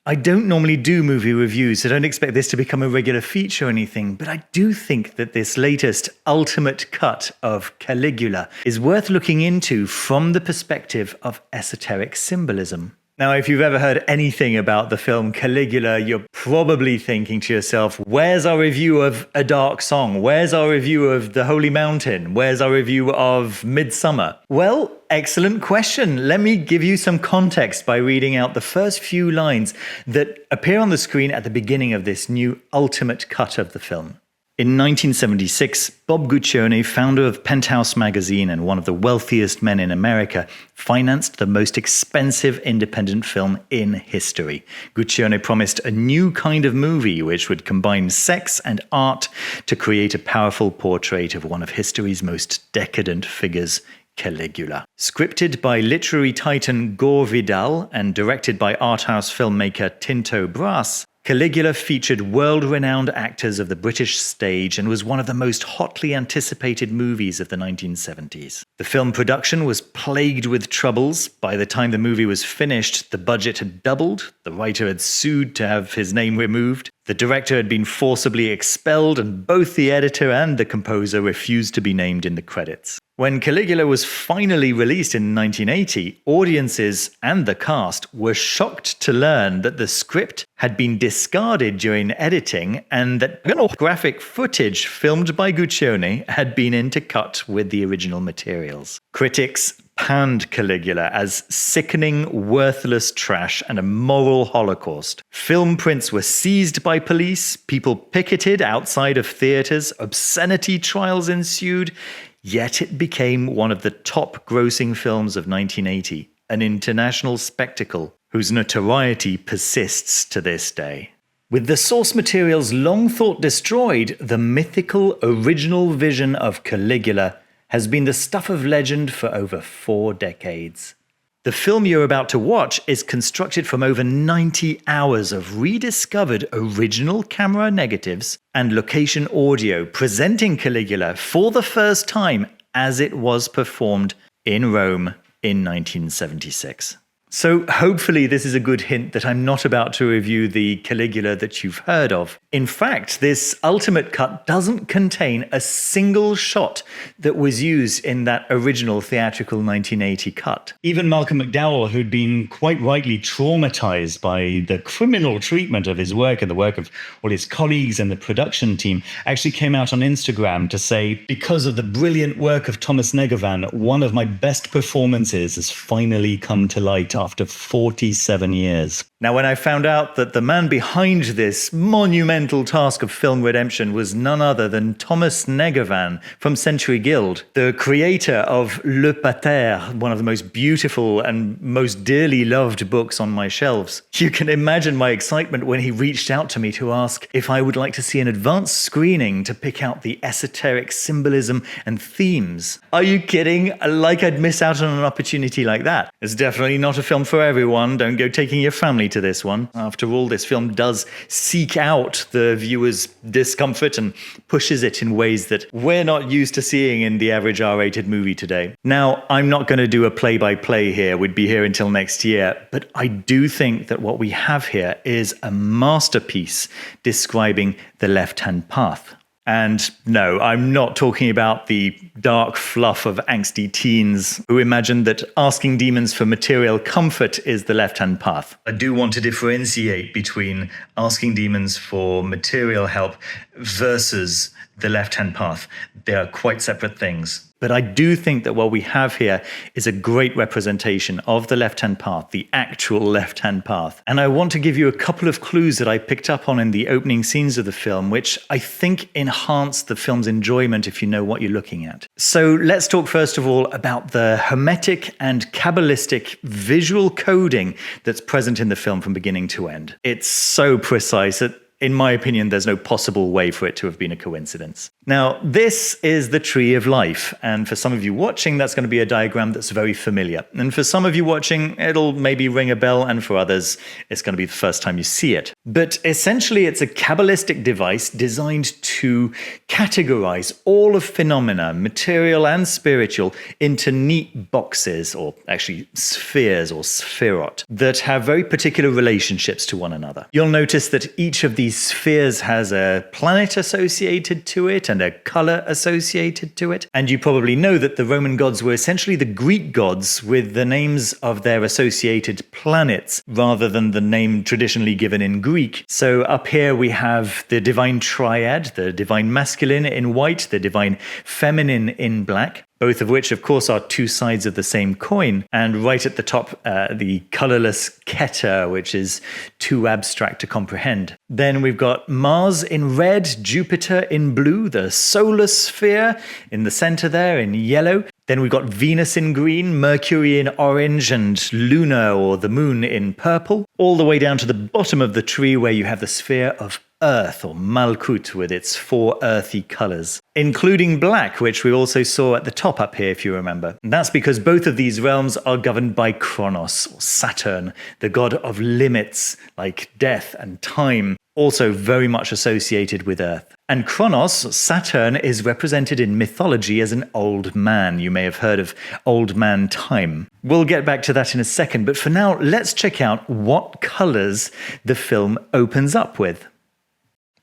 I don't normally do movie reviews, so don't expect this to become a regular feature or anything, but I do think that this latest ultimate cut of Caligula is worth looking into from the perspective of esoteric symbolism. Now, if you've ever heard anything about the film Caligula, you're probably thinking to yourself, where's our review of A Dark Song? Where's our review of The Holy Mountain? Where's our review of Midsummer? Well, excellent question. Let me give you some context by reading out the first few lines that appear on the screen at the beginning of this new ultimate cut of the film. In 1976, Bob Guccione, founder of Penthouse magazine and one of the wealthiest men in America, financed the most expensive independent film in history. Guccione promised a new kind of movie which would combine sex and art to create a powerful portrait of one of history's most decadent figures, Caligula. Scripted by literary titan Gore Vidal and directed by art house filmmaker Tinto Brass, Caligula featured world-renowned actors of the British stage and was one of the most hotly anticipated movies of the 1970s. The film production was plagued with troubles. By the time the movie was finished, the budget had doubled, the writer had sued to have his name removed, the director had been forcibly expelled, and both the editor and the composer refused to be named in the credits. When Caligula was finally released in 1980, audiences and the cast were shocked to learn that the script had been discarded during editing and that graphic footage filmed by Guccione had been intercut with the original materials. Critics panned Caligula as sickening, worthless trash and a moral holocaust. Film prints were seized by police, people picketed outside of theaters, obscenity trials ensued. Yet it became one of the top-grossing films of 1980, an international spectacle whose notoriety persists to this day. With the source materials long thought destroyed, the mythical original vision of Caligula has been the stuff of legend for over 4 decades. The film you're about to watch is constructed from over 90 hours of rediscovered original camera negatives and location audio, presenting Caligula for the first time as it was performed in Rome in 1976. So hopefully this is a good hint that I'm not about to review the Caligula that you've heard of. In fact, this ultimate cut doesn't contain a single shot that was used in that original theatrical 1980 cut. Even Malcolm McDowell, who'd been quite rightly traumatized by the criminal treatment of his work and the work of all his colleagues and the production team, actually came out on Instagram to say, because of the brilliant work of Thomas Negovan, one of my best performances has finally come to light after 47 years. Now, when I found out that the man behind this monumental task of film redemption was none other than Thomas Negovan from Century Guild, the creator of Le Pater, one of the most beautiful and most dearly loved books on my shelves, you can imagine my excitement when he reached out to me to ask if I would like to see an advanced screening to pick out the esoteric symbolism and themes. Are you kidding? Like I'd miss out on an opportunity like that. It's definitely not a film for everyone. Don't go taking your family to this one. After all, this film does seek out the viewer's discomfort and pushes it in ways that we're not used to seeing in the average R-rated movie today. Now, I'm not going to do a play-by-play here. We'd be here until next year. But I do think that what we have here is a masterpiece describing the left-hand path. And no, I'm not talking about the dark fluff of angsty teens who imagine that asking demons for material comfort is the left-hand path. I do want to differentiate between asking demons for material help versus the left-hand path. They are quite separate things. But I do think that what we have here is a great representation of the left-hand path, the actual left-hand path. And I want to give you a couple of clues that I picked up on in the opening scenes of the film, which I think enhance the film's enjoyment if you know what you're looking at. So let's talk first of all about the hermetic and Kabbalistic visual coding that's present in the film from beginning to end. It's so precise that in my opinion, there's no possible way for it to have been a coincidence. Now, this is the Tree of Life, and for some of you watching, that's going to be a diagram that's very familiar. And for some of you watching, it'll maybe ring a bell, and for others, it's going to be the first time you see it. But essentially, it's a Kabbalistic device designed to categorize all of phenomena, material and spiritual, into neat boxes, or actually spheres or sephirot, that have very particular relationships to one another. You'll notice that each of these spheres has a planet associated to it and a color associated to it. And you probably know that the Roman gods were essentially the Greek gods with the names of their associated planets rather than the name traditionally given in Greek. So up here we have the divine triad, the divine masculine in white, the divine feminine in black. Both of which, of course, are two sides of the same coin. And right at the top, the colorless Keter, which is too abstract to comprehend. Then we've got Mars in red, Jupiter in blue, the solar sphere in the center there in yellow. Then we've got Venus in green, Mercury in orange, and Luna, or the moon, in purple. All the way down to the bottom of the tree where you have the sphere of Earth, or Malkut, with its 4 earthy colors, including black, which we also saw at the top up here, if you remember. And that's because both of these realms are governed by Kronos, or Saturn, the god of limits, like death and time, also very much associated with Earth. And Kronos, Saturn, is represented in mythology as an old man. You may have heard of old man time. We'll get back to that in a second, but for now, let's check out what colors the film opens up with.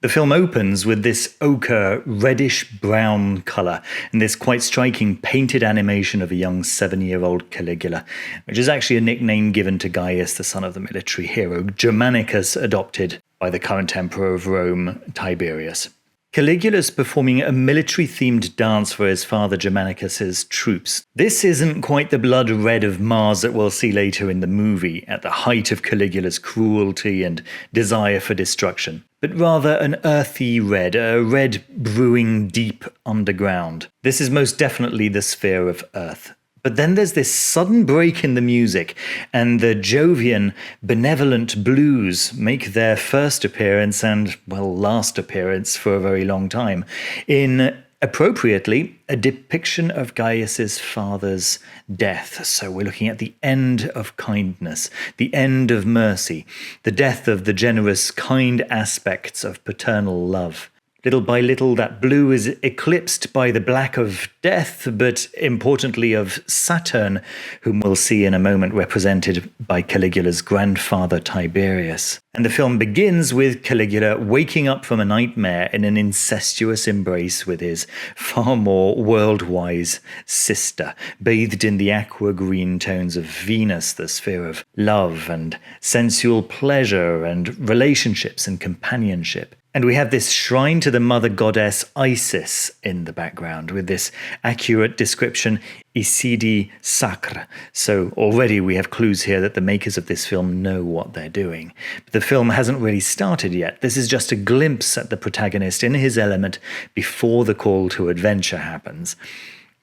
The film opens with this ochre, reddish-brown colour, and this quite striking painted animation of a young 7-year-old Caligula, which is actually a nickname given to Gaius, the son of the military hero Germanicus, adopted by the current emperor of Rome, Tiberius. Caligula's performing a military-themed dance for his father Germanicus's troops. This isn't quite the blood red of Mars that we'll see later in the movie, at the height of Caligula's cruelty and desire for destruction, but rather an earthy red, a red brewing deep underground. This is most definitely the sphere of Earth. But then there's this sudden break in the music, and the jovian, benevolent blues make their first appearance and, well, last appearance for a very long time, in, appropriately, a depiction of Gaius's father's death. So we're looking at the end of kindness, the end of mercy, the death of the generous, kind aspects of paternal love. Little by little, that blue is eclipsed by the black of death, but importantly of Saturn, whom we'll see in a moment represented by Caligula's grandfather Tiberius. And the film begins with Caligula waking up from a nightmare in an incestuous embrace with his far more world-wise sister, bathed in the aqua-green tones of Venus, the sphere of love and sensual pleasure and relationships and companionship. And we have this shrine to the mother goddess Isis in the background with this accurate description, Isidi Sacre. So already we have clues here that the makers of this film know what they're doing. But the film hasn't really started yet. This is just a glimpse at the protagonist in his element before the call to adventure happens.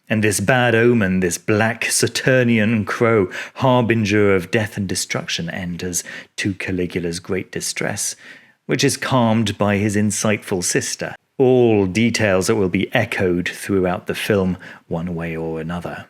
And this bad omen, this black Saturnian crow, harbinger of death and destruction, enters to Caligula's great distress, which is calmed by his insightful sister. All details that will be echoed throughout the film one way or another.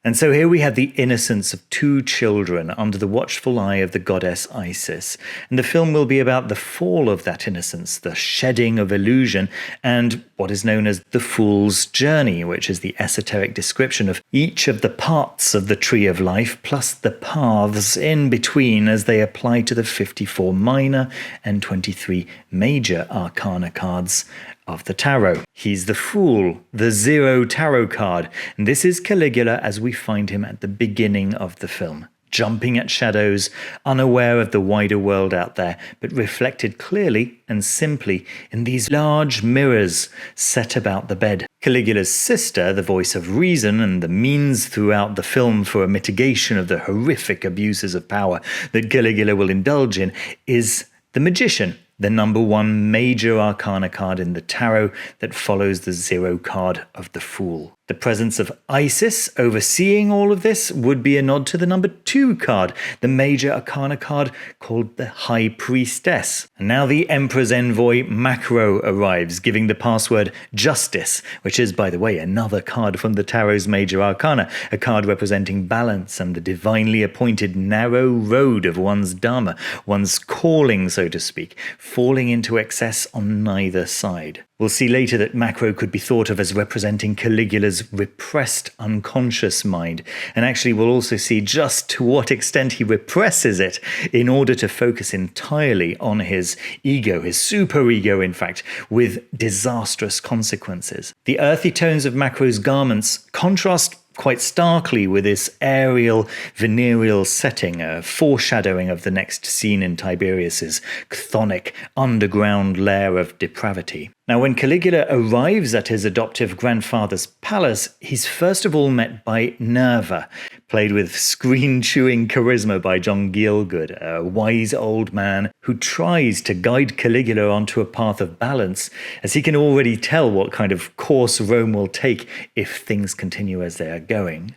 And so here we have the innocence of 2 children under the watchful eye of the goddess Isis. And the film will be about the fall of that innocence, the shedding of illusion, and what is known as the fool's journey, which is the esoteric description of each of the parts of the Tree of Life, plus the paths in between as they apply to the 54 minor and 23 major arcana cards of the tarot. He's the Fool, the 0 tarot card, and this is Caligula as we find him at the beginning of the film, jumping at shadows, unaware of the wider world out there, but reflected clearly and simply in these large mirrors set about the bed. Caligula's sister, the voice of reason and the means throughout the film for a mitigation of the horrific abuses of power that Caligula will indulge in, is the Magician, the number 1 major arcana card in the tarot that follows the 0 card of the Fool. The presence of Isis overseeing all of this would be a nod to the number 2 card, the major arcana card called the High Priestess. And now the Emperor's envoy Macro arrives, giving the password Justice, which is, by the way, another card from the Tarot's major arcana, a card representing balance and the divinely appointed narrow road of one's dharma, one's calling, so to speak, falling into excess on neither side. We'll see later that Macro could be thought of as representing Caligula's repressed unconscious mind, and actually we'll also see just to what extent he represses it in order to focus entirely on his ego, his superego in fact, with disastrous consequences. The earthy tones of Macro's garments contrast quite starkly with this aerial, venereal setting, a foreshadowing of the next scene in Tiberius's chthonic underground lair of depravity. Now, when Caligula arrives at his adoptive grandfather's palace, he's first of all met by Nerva, played with screen-chewing charisma by John Gielgud, a wise old man who tries to guide Caligula onto a path of balance, as he can already tell what kind of course Rome will take if things continue as they are going.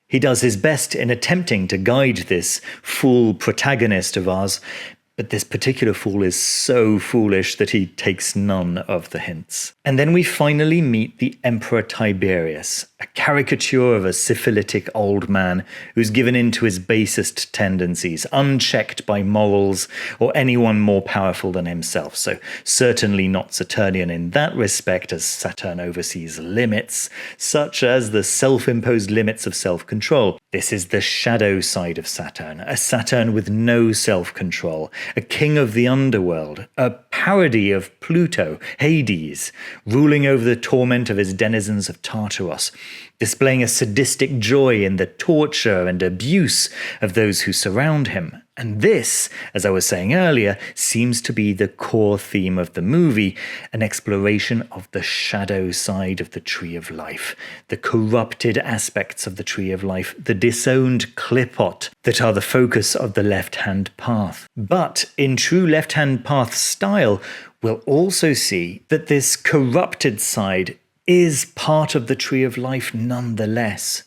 He does his best in attempting to guide this fool protagonist of ours, but this particular fool is so foolish that he takes none of the hints. And then we finally meet the Emperor Tiberius, a caricature of a syphilitic old man who's given in to his basest tendencies, unchecked by morals or anyone more powerful than himself. So certainly not Saturnian in that respect, as Saturn oversees limits, such as the self-imposed limits of self-control. This is the shadow side of Saturn, a Saturn with no self-control, a king of the underworld, a parody of Pluto, Hades, ruling over the torment of his denizens of Tartaros, displaying a sadistic joy in the torture and abuse of those who surround him. And this, as I was saying earlier, seems to be the core theme of the movie, an exploration of the shadow side of the Tree of Life, the corrupted aspects of the Tree of Life, the disowned clipot that are the focus of the left-hand path. But in true left-hand path style, we'll also see that this corrupted side is part of the Tree of Life nonetheless.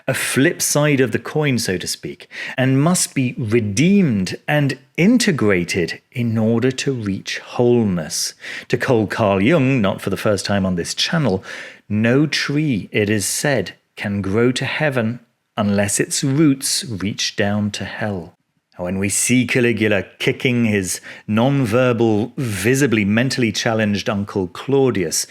A flip side of the coin, so to speak, and must be redeemed and integrated in order to reach wholeness. To quote Carl Jung, not for the first time on this channel, no tree, it is said, can grow to heaven unless its roots reach down to hell. When we see Caligula kicking his non-verbal, visibly mentally challenged uncle Claudius,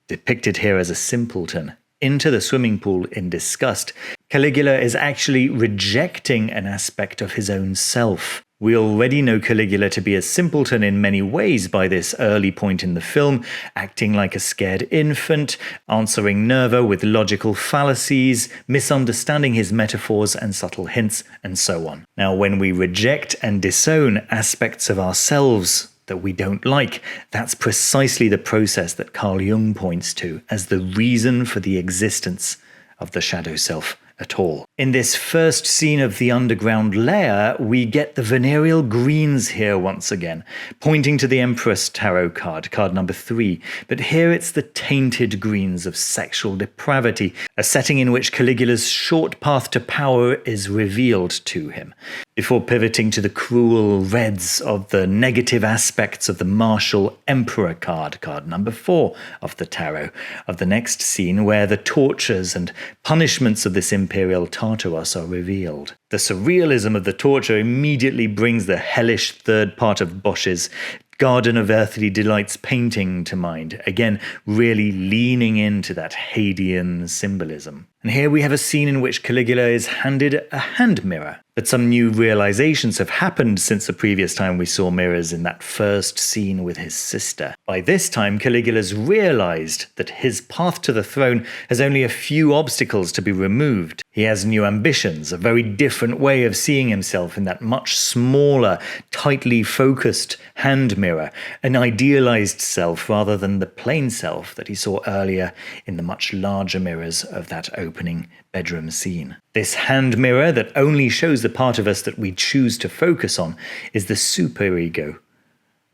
depicted here as a simpleton, into the swimming pool in disgust, Caligula is actually rejecting an aspect of his own self. We already know Caligula to be a simpleton in many ways by this early point in the film, acting like a scared infant, answering Nerva with logical fallacies, misunderstanding his metaphors and subtle hints, and so on. Now, when we reject and disown aspects of ourselves that we don't like, that's precisely the process that Carl Jung points to as the reason for the existence of the shadow self at all. In this first scene of the underground lair, we get the venereal greens here once again, pointing to the Empress Tarot card, card number 3. But here it's the tainted greens of sexual depravity, a setting in which Caligula's short path to power is revealed to him, before pivoting to the cruel reds of the negative aspects of the martial Emperor card, card number 4 of the tarot, of the next scene where the tortures and punishments of this imperial Tartarus are revealed. The surrealism of the torture immediately brings the hellish third part of Bosch's Garden of Earthly Delights painting to mind, again really leaning into that Hadean symbolism. And here we have a scene in which Caligula is handed a hand mirror. But some new realizations have happened since the previous time we saw mirrors in that first scene with his sister. By this time, Caligula's realized that his path to the throne has only a few obstacles to be removed. He has new ambitions, a very different way of seeing himself in that much smaller, tightly focused hand mirror, an idealized self rather than the plain self that he saw earlier in the much larger mirrors of that opening bedroom scene. This hand mirror that only shows the part of us that we choose to focus on is the superego,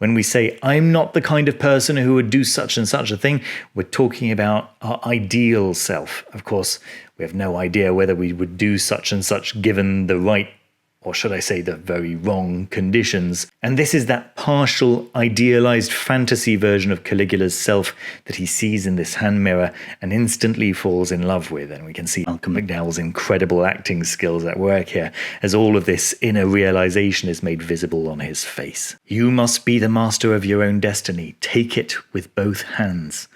When we say, I'm not the kind of person who would do such and such a thing, we're talking about our ideal self. Of course, we have no idea whether we would do such and such given the right, or should I say the very wrong conditions. And this is that partial, idealized fantasy version of Caligula's self that he sees in this hand mirror and instantly falls in love with. And we can see Malcolm McDowell's incredible acting skills at work here, as all of this inner realization is made visible on his face. You must be the master of your own destiny. Take it with both hands.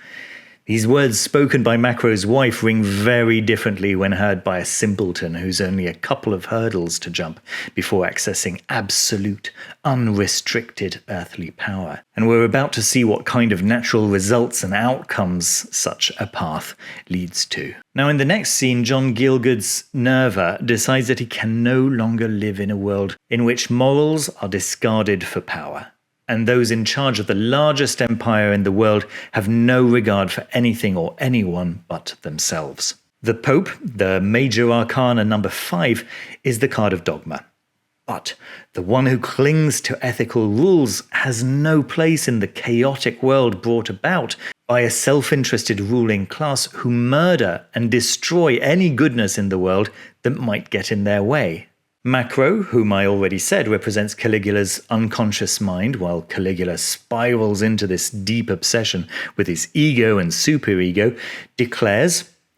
These words spoken by Macro's wife ring very differently when heard by a simpleton who's only a couple of hurdles to jump before accessing absolute, unrestricted earthly power. And we're about to see what kind of natural results and outcomes such a path leads to. Now, in the next scene, John Gielgud's Nerva decides that he can no longer live in a world in which morals are discarded for power. And those in charge of the largest empire in the world have no regard for anything or anyone but themselves. The Pope, the major arcana number 5, is the card of dogma. But the one who clings to ethical rules has no place in the chaotic world brought about by a self-interested ruling class who murder and destroy any goodness in the world that might get in their way. Macro, whom I already said represents Caligula's unconscious mind, while Caligula spirals into this deep obsession with his ego and superego,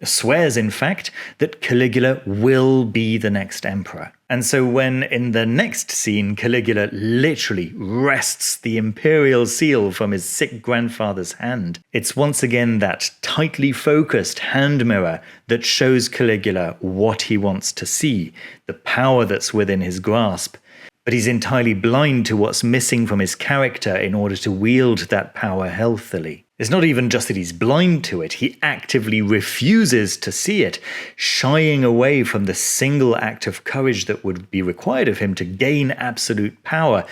swears in fact, that Caligula will be the next emperor. And so when in the next scene Caligula literally wrests the imperial seal from his sick grandfather's hand, it's once again that tightly focused hand mirror that shows Caligula what he wants to see, the power that's within his grasp. But he's entirely blind to what's missing from his character in order to wield that power healthily. It's not even just that he's blind to it, he actively refuses to see it, shying away from the single act of courage that would be required of him to gain absolute power,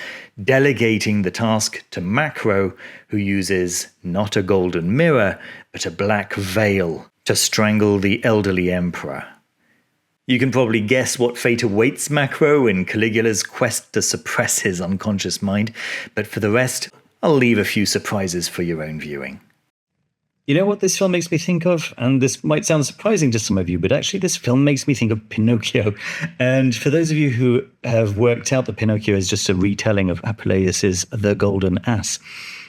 delegating the task to Macro, who uses not a golden mirror, but a black veil to strangle the elderly emperor. You can probably guess what fate awaits Macro in Caligula's quest to suppress his unconscious mind, but for the rest, I'll leave a few surprises for your own viewing. You know what this film makes me think of? And this might sound surprising to some of you, but actually this film makes me think of Pinocchio. And for those of you who have worked out that Pinocchio is just a retelling of Apuleius's The Golden Ass,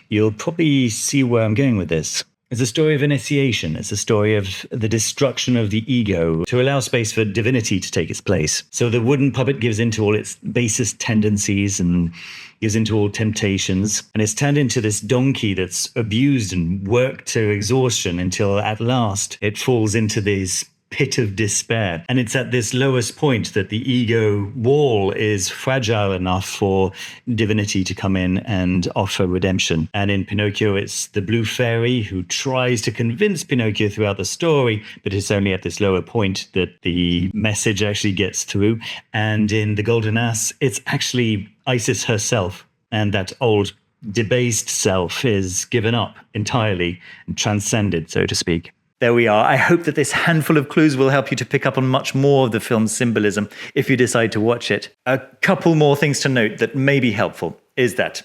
you'll probably see where I'm going with this. It's a story of initiation. It's a story of the destruction of the ego to allow space for divinity to take its place. So the wooden puppet gives into all its basest tendencies and gives into all temptations. And it's turned into this donkey that's abused and worked to exhaustion until at last it falls into this pit of despair. And it's at this lowest point that the ego wall is fragile enough for divinity to come in and offer redemption. And in Pinocchio, it's the blue fairy who tries to convince Pinocchio throughout the story, but it's only at this lower point that the message actually gets through. And in The Golden Ass, it's actually Isis herself, and that old debased self is given up entirely and transcended, so to speak. There we are. I hope that this handful of clues will help you to pick up on much more of the film's symbolism if you decide to watch it. A couple more things to note that may be helpful is that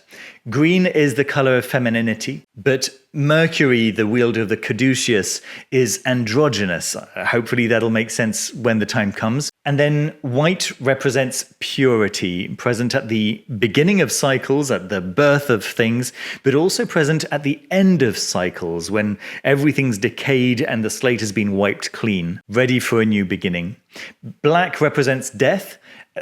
green is the color of femininity, but Mercury, the wielder of the caduceus, is androgynous. Hopefully that'll make sense when the time comes. And then white represents purity, present at the beginning of cycles, at the birth of things, but also present at the end of cycles when everything's decayed and the slate has been wiped clean, ready for a new beginning. Black represents death.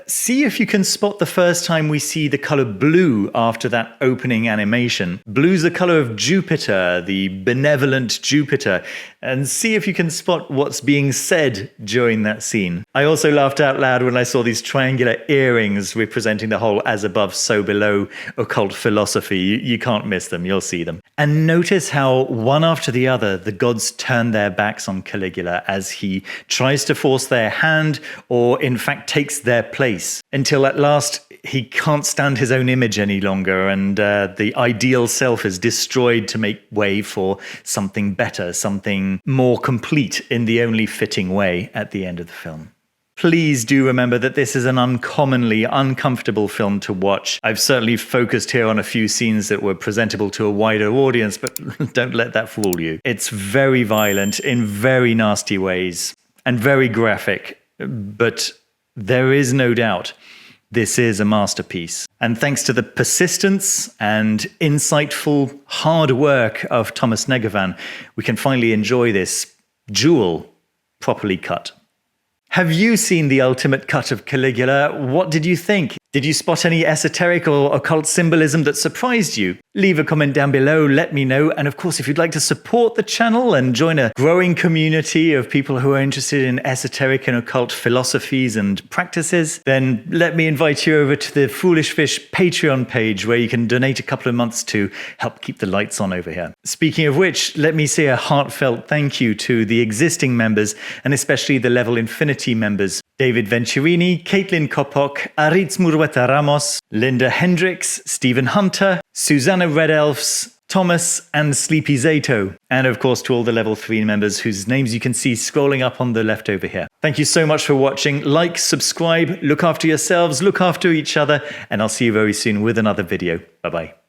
See if you can spot the first time we see the color blue after that opening animation. Blue's the color of Jupiter, the benevolent Jupiter, and see if you can spot what's being said during that scene. I also laughed out loud when I saw these triangular earrings representing the whole as above, so below occult philosophy. You can't miss them, you'll see them. And notice how one after the other, the gods turn their backs on Caligula as he tries to force their hand or in fact takes their place, until at last he can't stand his own image any longer and the ideal self is destroyed to make way for something better, something more complete in the only fitting way at the end of the film. Please do remember that this is an uncommonly uncomfortable film to watch. I've certainly focused here on a few scenes that were presentable to a wider audience, but don't let that fool you. It's very violent in very nasty ways and very graphic, but there is no doubt this is a masterpiece. And thanks to the persistence and insightful hard work of Thomas Negavan, we can finally enjoy this jewel properly cut. Have you seen the ultimate cut of Caligula? What did you think? Did you spot any esoteric or occult symbolism that surprised you? Leave a comment down below, let me know. And of course, if you'd like to support the channel and join a growing community of people who are interested in esoteric and occult philosophies and practices, then let me invite you over to the Foolish Fish Patreon page where you can donate a couple of months to help keep the lights on over here. Speaking of which, let me say a heartfelt thank you to the existing members and especially the Level Infinity members. David Venturini, Caitlin Kopok, Aritz Murweta Ramos, Linda Hendricks, Stephen Hunter, Susanna Red Elves, Thomas and Sleepy Zato. And of course to all the Level 3 members whose names you can see scrolling up on the left over here. Thank you so much for watching. Like, subscribe, look after yourselves, look after each other, and I'll see you very soon with another video. Bye-bye.